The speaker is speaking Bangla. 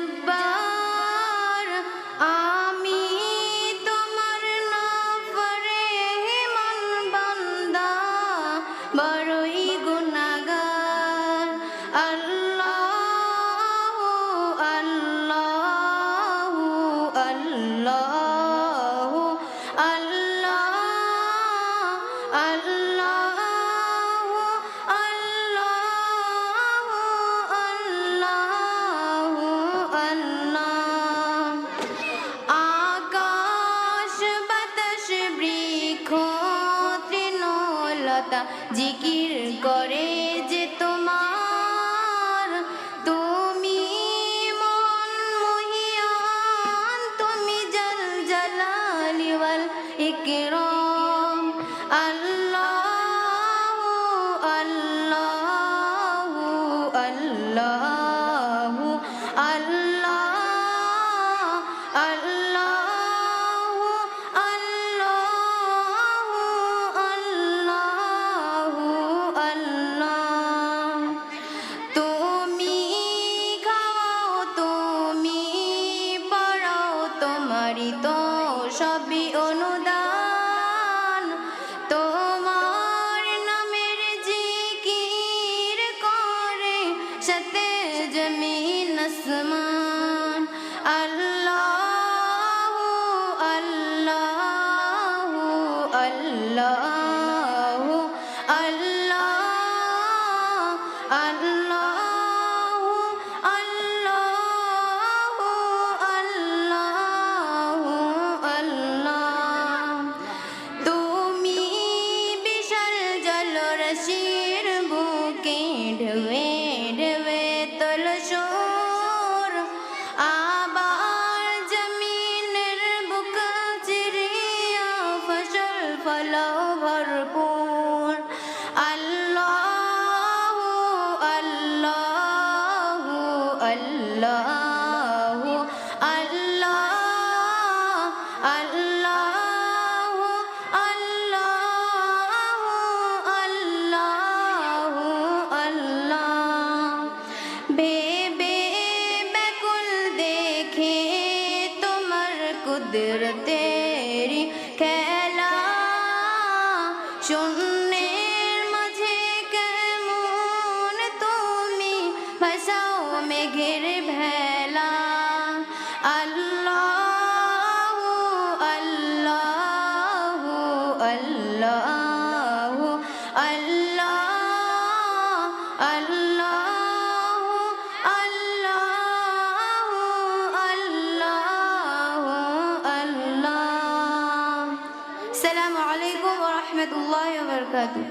জব্বার, আমি তোমার নাফরমান বান্দা, বড়ই গুনাহগার। আল্লাহু আল্লাহু আল্লাহু আল্লাহ আল্লাহু আল্লাহু আল্লাহু আল্লাহ। আকাশ বাতাস বৃক্ষ তৃণলতা জিকির করে যে তোমার, তুমি মন মহিয়ান, তুমি জল জালালি ওয়াল ইকরাম। আল্লাহু আল্লাহু আল্লাহু আল্লাহ আল্লাহু আল্লাহু আল্লাহু আল্লাহ। তুমি খাওয়াও, তুমি পড়াও, তোমারই তো সবই অনুদান। তোমার নামের জিকির করে সাথে জমিন আসমান। আল্লাহু আল্লাহু আল্লাহু আল্লাহ আল্লাহু আল্লাহু আল্লাহু আল্লাহ। তুমি বিশাল জলরাশির বুকে ঢেউয়ে ঢেউয়ে তোলো সুর, আবার জমিনের বুক চিরিয়া ফসল ফলাও ভরপুর। আল্লাহু আল্লাহু আল্লাহু আল্লাহ আল্লাহু আল্লাহু আল্লাহু আল্লাহ। ভেবে ব্যাকুল দেখে তোমার কুদরতেরি খেলা, শূন্যের মাঝে কেমন তুমি ভাসাও মেঘের ভেলা। আল্লাহু আল্লাহু আল্লাহু আল্লাহ আল্লাহু আল্লাহু আল্লাহু আল্লাহ। আসসালামু আলাইকুম ওয়া রাহমাতুল্লাহি ওয়া বারাকাতুহু।